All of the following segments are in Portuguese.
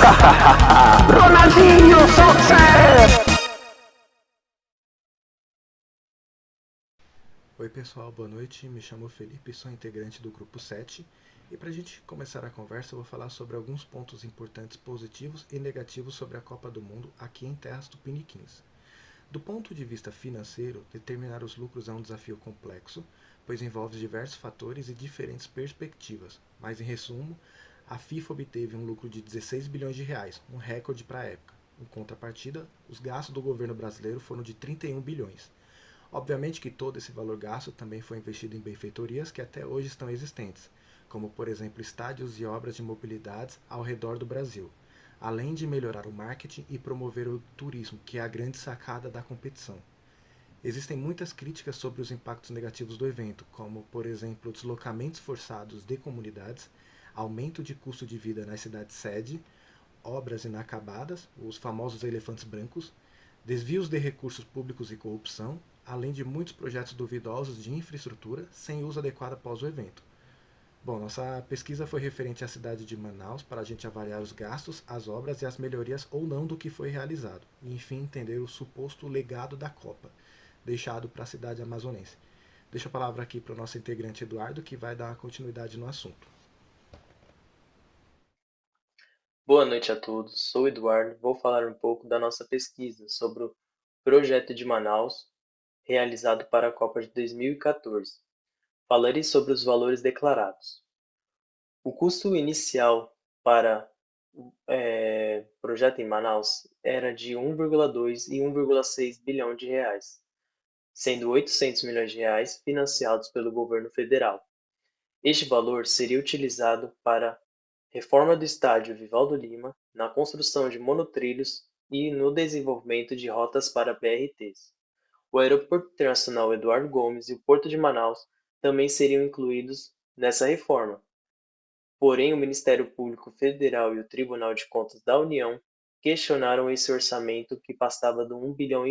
Ronaldinho, sucesso! Oi pessoal, boa noite, me chamo Felipe, sou integrante do Grupo 7 e para a gente começar a conversa eu vou falar sobre alguns pontos importantes positivos e negativos sobre a Copa do Mundo aqui em terras tupiniquins. Do ponto de vista financeiro, determinar os lucros é um desafio complexo, pois envolve diversos fatores e diferentes perspectivas, mas em resumo, a FIFA obteve um lucro de 16 bilhões de reais, um recorde para a época. Em contrapartida, os gastos do governo brasileiro foram de 31 bilhões. Obviamente que todo esse valor gasto também foi investido em benfeitorias que até hoje estão existentes, como por exemplo estádios e obras de mobilidade ao redor do Brasil, além de melhorar o marketing e promover o turismo, que é a grande sacada da competição. Existem muitas críticas sobre os impactos negativos do evento, como por exemplo deslocamentos forçados de comunidades, aumento de custo de vida nas cidades sede, obras inacabadas, os famosos elefantes brancos, desvios de recursos públicos e corrupção, além de muitos projetos duvidosos de infraestrutura sem uso adequado após o evento. Bom, nossa pesquisa foi referente à cidade de Manaus para a gente avaliar os gastos, as obras e as melhorias ou não do que foi realizado, e enfim entender o suposto legado da Copa, deixado para a cidade amazonense. Deixo a palavra aqui para o nosso integrante Eduardo, que vai dar continuidade no assunto. Boa noite a todos, sou o Eduardo, vou falar um pouco da nossa pesquisa sobre o projeto de Manaus, realizado para a Copa de 2014. Falarei sobre os valores declarados. O custo inicial para o projeto em Manaus era de 1,2 e 1,6 bilhão de reais, sendo 800 milhões de reais financiados pelo governo federal. Este valor seria utilizado para reforma do estádio Vivaldo Lima, na construção de monotrilhos e no desenvolvimento de rotas para BRTs. O Aeroporto Internacional Eduardo Gomes e o Porto de Manaus também seriam incluídos nessa reforma. Porém, o Ministério Público Federal e o Tribunal de Contas da União questionaram esse orçamento que passava do 1,5 bilhão.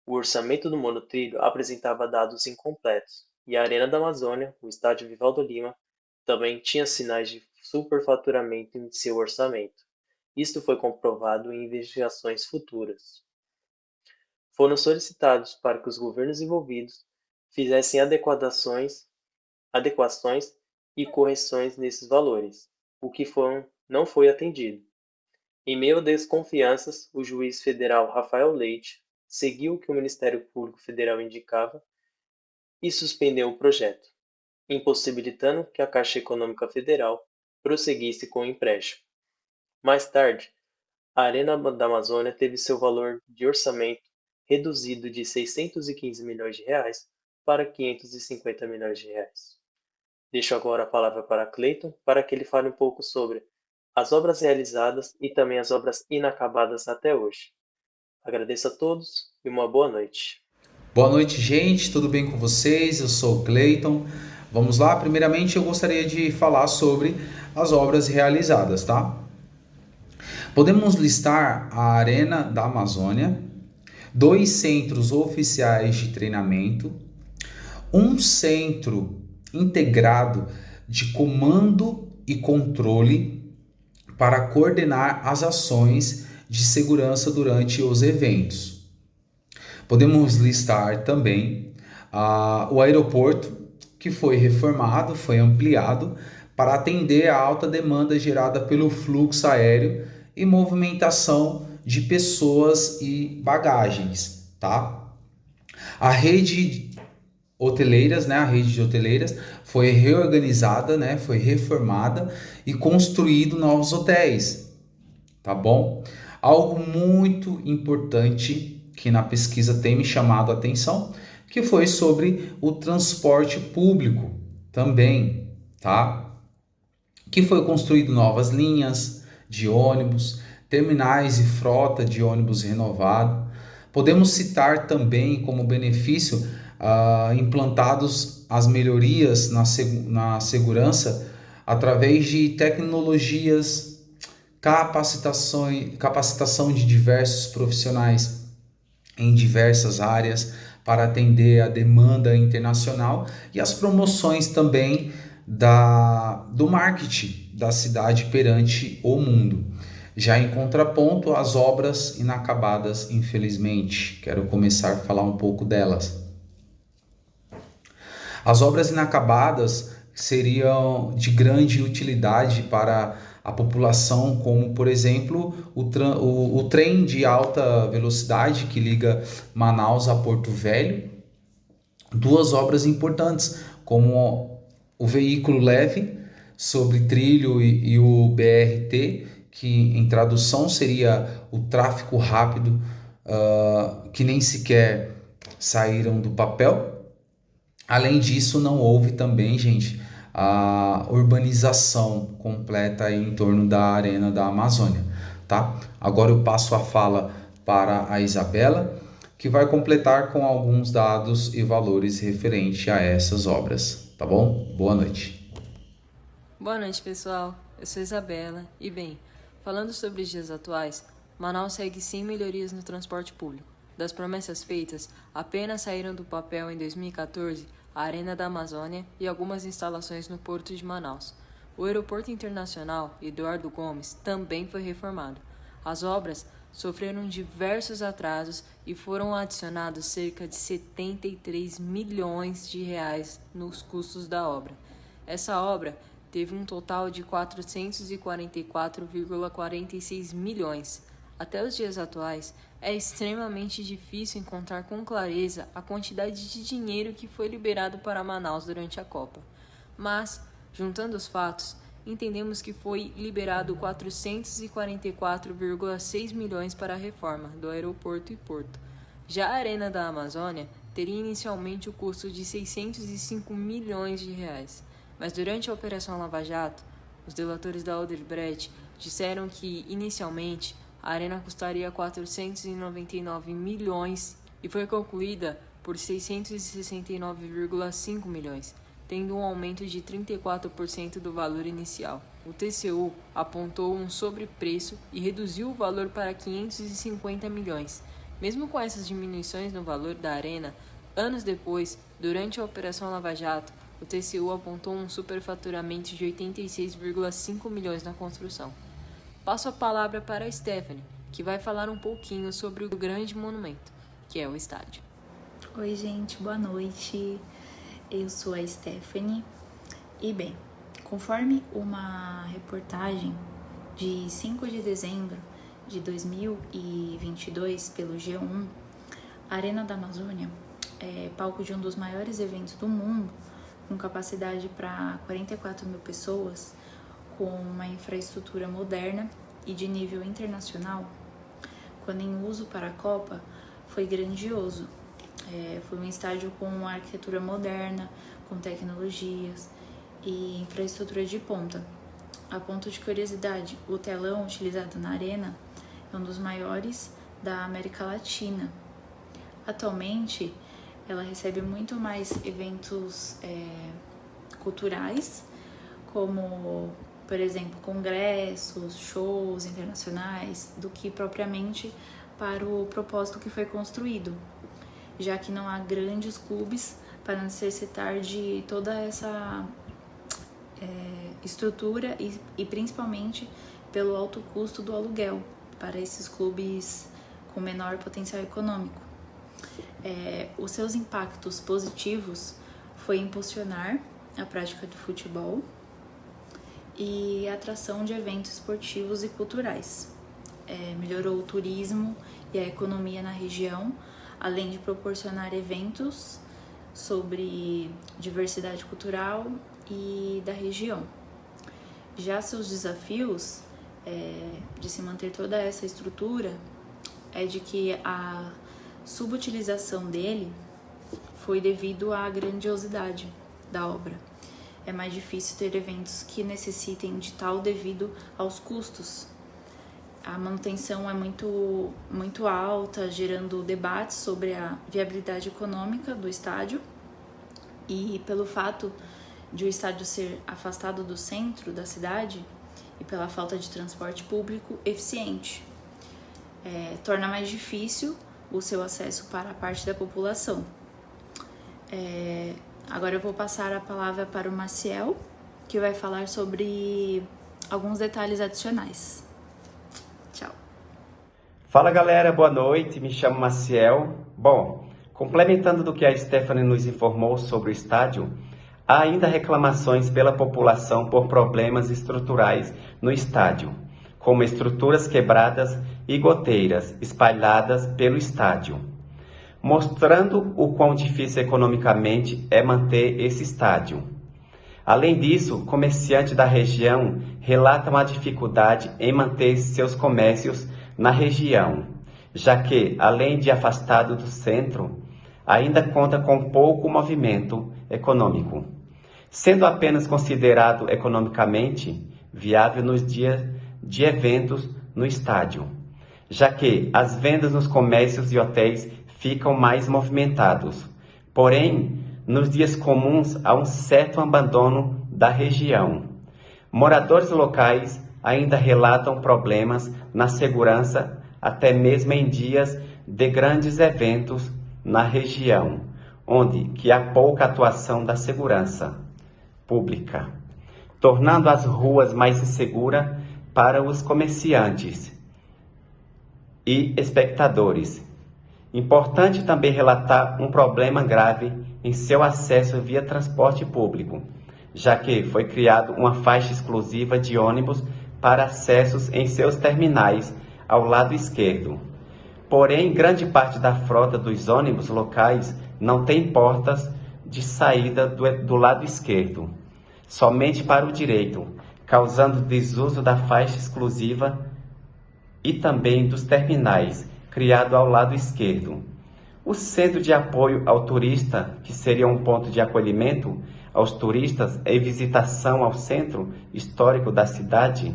O orçamento do monotrilho apresentava dados incompletos, e a Arena da Amazônia, o estádio Vivaldo Lima, também tinha sinais de superfaturamento em seu orçamento. Isto foi comprovado em investigações futuras. Foram solicitados para que os governos envolvidos fizessem adequações e correções nesses valores, o que não foi atendido. Em meio a desconfianças, o juiz federal Rafael Leite seguiu o que o Ministério Público Federal indicava e suspendeu o projeto, impossibilitando que a Caixa Econômica Federal prosseguisse com o empréstimo. Mais tarde, a Arena da Amazônia teve seu valor de orçamento reduzido de 615 milhões de reais para 550 milhões de reais. Deixo agora a palavra para Cleiton para que ele fale um pouco sobre as obras realizadas e também as obras inacabadas até hoje. Agradeço a todos e uma boa noite. Boa noite, gente. Tudo bem com vocês? Eu sou o Cleiton. Vamos lá. Primeiramente, eu gostaria de falar sobre as obras realizadas, tá? Podemos listar a Arena da Amazônia, 2 centros oficiais de treinamento, um centro integrado de comando e controle para coordenar as ações de segurança durante os eventos. Podemos listar também o aeroporto, que foi reformado, foi ampliado para atender a alta demanda gerada pelo fluxo aéreo e movimentação de pessoas e bagagens, tá? A rede a rede de hoteleiras foi reorganizada, né? Foi reformada e construído novos hotéis, tá bom? Algo muito importante que na pesquisa tem me chamado a atenção, que foi sobre o transporte público também, tá? Que foi construído novas linhas de ônibus, terminais e frota de ônibus renovado. Podemos citar também como benefício implantados as melhorias na segurança através de tecnologias, capacitação de diversos profissionais em diversas áreas para atender a demanda internacional e as promoções também do marketing da cidade perante o mundo. Já em contraponto, as obras inacabadas, infelizmente. Quero começar a falar um pouco delas. As obras inacabadas seriam de grande utilidade para a população, como, por exemplo, o trem de alta velocidade que liga Manaus a Porto Velho. Duas obras importantes, como o veículo leve sobre trilho e o BRT, que em tradução seria o tráfego rápido, que nem sequer saíram do papel. Além disso, não houve também, gente, a urbanização completa aí em torno da Arena da Amazônia, tá? Agora eu passo a fala para a Isabela, que vai completar com alguns dados e valores referente a essas obras, tá bom? Boa noite. Boa noite, pessoal. Eu sou Isabela e, bem, falando sobre os dias atuais, Manaus segue sem melhorias no transporte público. Das promessas feitas, apenas saíram do papel em 2014 a Arena da Amazônia e algumas instalações no Porto de Manaus. O Aeroporto Internacional Eduardo Gomes também foi reformado. As obras sofreram diversos atrasos e foram adicionados cerca de 73 milhões de reais nos custos da obra. Essa obra teve um total de 444,46 milhões. Até os dias atuais, é extremamente difícil encontrar com clareza a quantidade de dinheiro que foi liberado para Manaus durante a Copa. Mas, juntando os fatos, entendemos que foi liberado 444,6 milhões para a reforma do aeroporto e porto. Já a Arena da Amazônia teria inicialmente o custo de 605 milhões de reais. Mas durante a Operação Lava Jato, os delatores da Odebrecht disseram que, inicialmente, a arena custaria 499 milhões e foi concluída por 669,5 milhões, tendo um aumento de 34% do valor inicial. O TCU apontou um sobrepreço e reduziu o valor para 550 milhões. Mesmo com essas diminuições no valor da arena, anos depois, durante a Operação Lava Jato, o TCU apontou um superfaturamento de 86,5 milhões na construção. Passo a palavra para a Stephanie, que vai falar um pouquinho sobre o grande monumento, que é o estádio. Oi, gente, boa noite. Eu sou a Stephanie. E bem, conforme uma reportagem de 5 de dezembro de 2022 pelo G1, a Arena da Amazônia é palco de um dos maiores eventos do mundo, com capacidade para 44 mil pessoas, com uma infraestrutura moderna e de nível internacional. Quando em uso para a Copa, foi grandioso. Foi um estádio com uma arquitetura moderna, com tecnologias e infraestrutura de ponta. A ponto de curiosidade, o telão utilizado na arena é um dos maiores da América Latina. Atualmente, ela recebe muito mais eventos culturais, como, por exemplo, congressos, shows internacionais, do que propriamente para o propósito que foi construído, já que não há grandes clubes para necessitar de toda essa estrutura e principalmente pelo alto custo do aluguel para esses clubes com menor potencial econômico. Os seus impactos positivos foi impulsionar a prática do futebol e a atração de eventos esportivos e culturais. Melhorou o turismo e a economia na região, além de proporcionar eventos sobre diversidade cultural e da região. Já seus desafios de se manter toda essa estrutura é de que a subutilização dele foi devido à grandiosidade da obra. É mais difícil ter eventos que necessitem de tal devido aos custos. A manutenção é muito alta, gerando debates sobre a viabilidade econômica do estádio e pelo fato de o estádio ser afastado do centro da cidade e pela falta de transporte público eficiente. Torna mais difícil o seu acesso para a parte da população. Agora eu vou passar a palavra para o Maciel, que vai falar sobre alguns detalhes adicionais. Tchau. Fala galera, boa noite, me chamo Maciel. Bom, complementando do que a Stephanie nos informou sobre o estádio, há ainda reclamações pela população por problemas estruturais no estádio, como estruturas quebradas e goteiras espalhadas pelo estádio, mostrando o quão difícil economicamente é manter esse estádio. Além disso, comerciantes da região relatam a dificuldade em manter seus comércios na região, já que, além de afastado do centro, ainda conta com pouco movimento econômico, sendo apenas considerado economicamente viável nos dias de eventos no estádio, já que as vendas nos comércios e hotéis ficam mais movimentados. Porém, nos dias comuns há um certo abandono da região. Moradores locais ainda relatam problemas na segurança, até mesmo em dias de grandes eventos na região, onde que há pouca atuação da segurança pública, tornando as ruas mais inseguras para os comerciantes e espectadores. Importante também relatar um problema grave em seu acesso via transporte público, já que foi criado uma faixa exclusiva de ônibus para acessos em seus terminais ao lado esquerdo. Porém, grande parte da frota dos ônibus locais não tem portas de saída do lado esquerdo, somente para o direito, causando desuso da faixa exclusiva e também dos terminais, criado ao lado esquerdo. O Centro de Apoio ao Turista, que seria um ponto de acolhimento aos turistas e visitação ao centro histórico da cidade,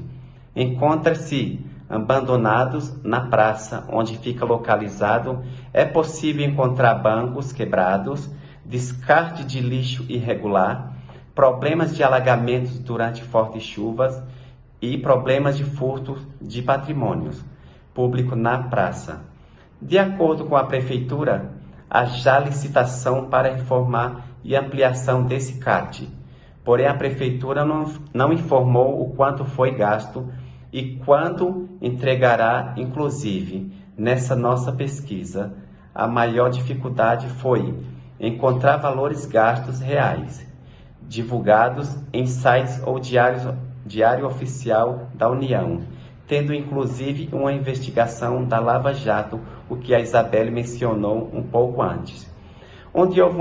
encontra-se abandonados na praça onde fica localizado. É possível encontrar bancos quebrados, descarte de lixo irregular, problemas de alagamentos durante fortes chuvas e problemas de furto de patrimônios públicos na praça. De acordo com a Prefeitura, há já licitação para reformar e ampliação desse CAT. Porém, a Prefeitura não informou o quanto foi gasto e quando entregará. Inclusive, nessa nossa pesquisa, a maior dificuldade foi encontrar valores gastos reais, divulgados em sites ou diário oficial da União, tendo inclusive uma investigação da Lava Jato, o que a Isabelle mencionou um pouco antes, onde houve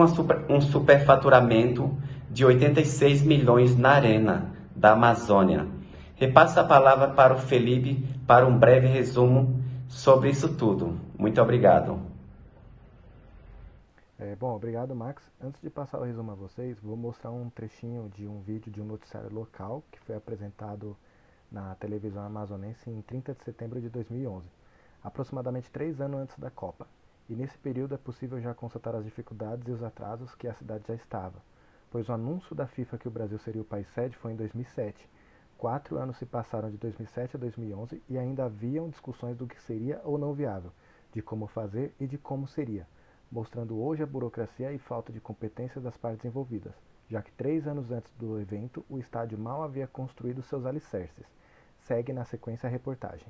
um superfaturamento de 86 milhões na Arena da Amazônia. Repasso a palavra para o Felipe para um breve resumo sobre isso tudo. Muito obrigado. Bom, obrigado, Max. Antes de passar o resumo a vocês, vou mostrar um trechinho de um vídeo de um noticiário local que foi apresentado na televisão amazonense em 30 de setembro de 2011, aproximadamente 3 anos antes da Copa. E nesse período é possível já constatar as dificuldades e os atrasos que a cidade já estava, pois o anúncio da FIFA que o Brasil seria o país sede foi em 2007. 4 anos se passaram de 2007 a 2011 e ainda haviam discussões do que seria ou não viável, de como fazer e de como seria, mostrando hoje a burocracia e falta de competência das partes envolvidas, já que 3 anos antes do evento o estádio mal havia construído seus alicerces. Segue na sequência a reportagem.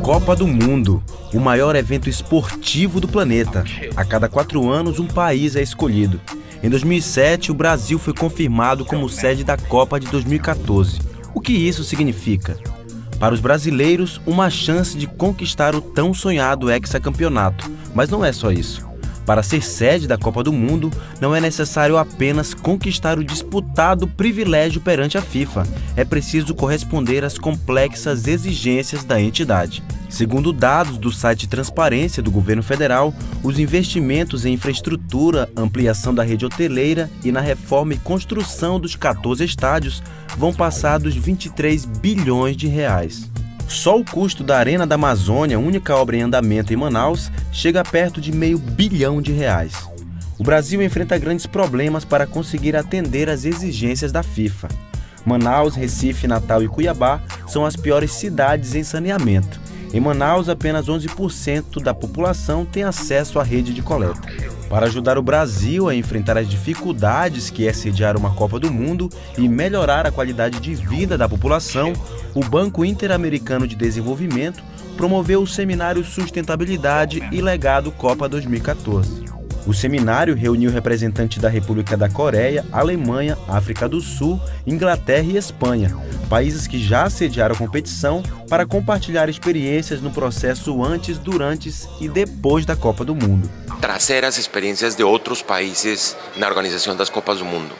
Copa do Mundo, o maior evento esportivo do planeta. A cada 4 anos, um país é escolhido. Em 2007, o Brasil foi confirmado como sede da Copa de 2014. O que isso significa? Para os brasileiros, uma chance de conquistar o tão sonhado hexacampeonato. Mas não é só isso. Para ser sede da Copa do Mundo, não é necessário apenas conquistar o disputado privilégio perante a FIFA. É preciso corresponder às complexas exigências da entidade. Segundo dados do site Transparência do Governo Federal, os investimentos em infraestrutura, ampliação da rede hoteleira e na reforma e construção dos 14 estádios vão passar dos 23 bilhões de reais. Só o custo da Arena da Amazônia, única obra em andamento em Manaus, chega perto de R$500 milhão. o Brasil enfrenta grandes problemas para conseguir atender às exigências da FIFA. Manaus, Recife, Natal e Cuiabá são as piores cidades em saneamento. Em Manaus, apenas 11% da população tem acesso à rede de coleta. Para ajudar o Brasil a enfrentar as dificuldades que é sediar uma Copa do Mundo e melhorar a qualidade de vida da população, o Banco Interamericano de Desenvolvimento promoveu o seminário Sustentabilidade e Legado Copa 2014. O seminário reuniu representantes da República da Coreia, Alemanha, África do Sul, Inglaterra e Espanha, países que já sediaram a competição, para compartilhar experiências no processo antes, durante e depois da Copa do Mundo. Trazer as experiências de outros países na organização das Copas do Mundo,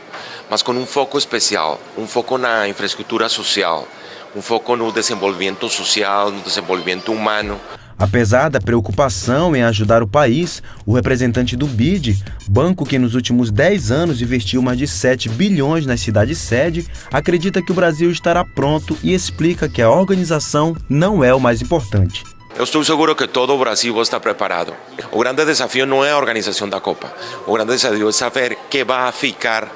mas com um foco especial, um foco na infraestrutura social, um foco no desenvolvimento social, no desenvolvimento humano. Apesar da preocupação em ajudar o país, o representante do BID, banco que nos últimos 10 anos investiu mais de 7 bilhões nas cidades-sede, acredita que o Brasil estará pronto e explica que a organização não é o mais importante. Eu estou seguro que todo o Brasil está preparado. O grande desafio não é a organização da Copa. O grande desafio é saber que vai ficar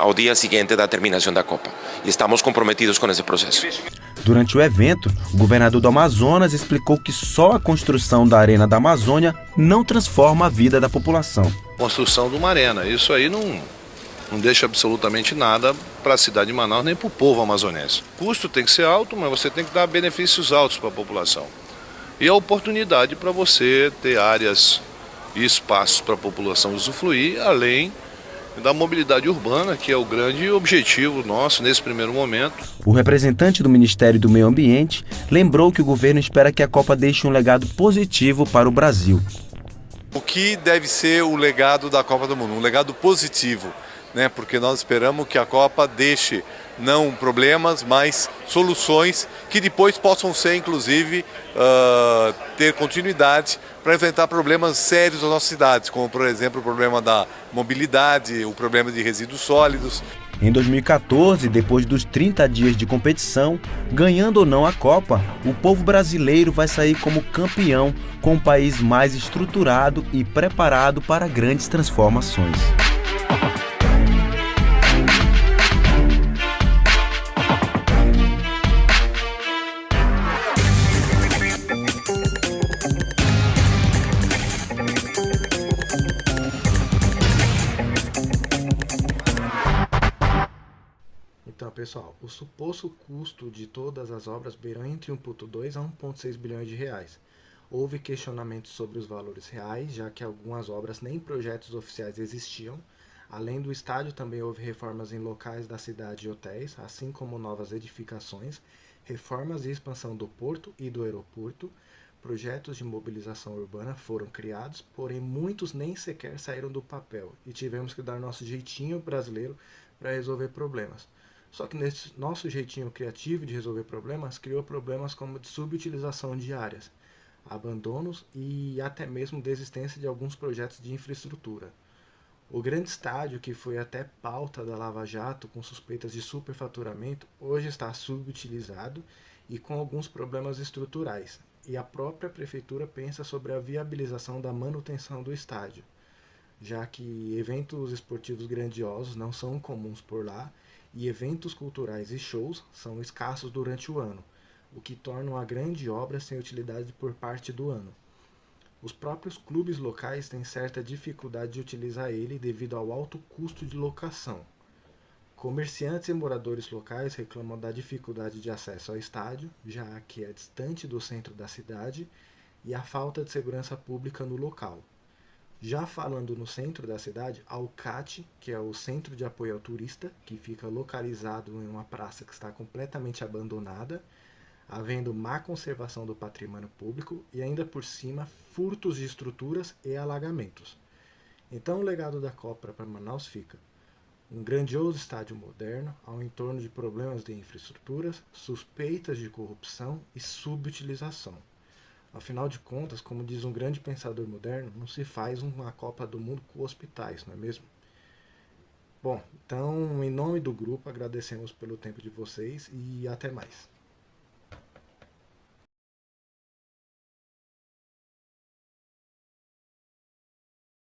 ao dia seguinte da terminação da Copa. E estamos comprometidos com esse processo. Durante o evento, o governador do Amazonas explicou que só a construção da Arena da Amazônia não transforma a vida da população. Construção de uma arena, isso aí não deixa absolutamente nada para a cidade de Manaus nem para o povo amazonense. O custo tem que ser alto, mas você tem que dar benefícios altos para a população. E a oportunidade para você ter áreas e espaços para a população usufruir, além da mobilidade urbana, que é o grande objetivo nosso nesse primeiro momento. O representante do Ministério do Meio Ambiente lembrou que o governo espera que a Copa deixe um legado positivo para o Brasil. O que deve ser o legado da Copa do Mundo? Um legado positivo, né? Porque nós esperamos que a Copa deixe não problemas, mas soluções que depois possam ser, inclusive, ter continuidade para enfrentar problemas sérios das nossas cidades, como, por exemplo, o problema da mobilidade, o problema de resíduos sólidos. Em 2014, depois dos 30 dias de competição, ganhando ou não a Copa, o povo brasileiro vai sair como campeão, com um país mais estruturado e preparado para grandes transformações. Então, pessoal, o suposto custo de todas as obras beirou entre 1,2 a 1,6 bilhões de reais. Houve questionamentos sobre os valores reais, já que algumas obras nem projetos oficiais existiam. Além do estádio, também houve reformas em locais da cidade e hotéis, assim como novas edificações, reformas e expansão do porto e do aeroporto. Projetos de mobilização urbana foram criados, porém muitos nem sequer saíram do papel e tivemos que dar nosso jeitinho brasileiro para resolver problemas. Só que nesse nosso jeitinho criativo de resolver problemas, criou problemas como de subutilização de áreas, abandonos e até mesmo desistência de alguns projetos de infraestrutura. O grande estádio, que foi até pauta da Lava Jato com suspeitas de superfaturamento, hoje está subutilizado e com alguns problemas estruturais, e a própria prefeitura pensa sobre a viabilização da manutenção do estádio, já que eventos esportivos grandiosos não são comuns por lá, e eventos culturais e shows são escassos durante o ano, o que torna uma grande obra sem utilidade por parte do ano. Os próprios clubes locais têm certa dificuldade de utilizar ele devido ao alto custo de locação. Comerciantes e moradores locais reclamam da dificuldade de acesso ao estádio, já que é distante do centro da cidade, e a falta de segurança pública no local. Já falando no centro da cidade, há o CAT, que é o Centro de Apoio ao Turista, que fica localizado em uma praça que está completamente abandonada, havendo má conservação do patrimônio público e ainda por cima furtos de estruturas e alagamentos. Então o legado da Copa para Manaus fica um grandioso estádio moderno ao entorno de problemas de infraestruturas, suspeitas de corrupção e subutilização. Afinal de contas, como diz um grande pensador moderno, não se faz uma Copa do Mundo com hospitais, não é mesmo? Bom, então, em nome do grupo, agradecemos pelo tempo de vocês e até mais.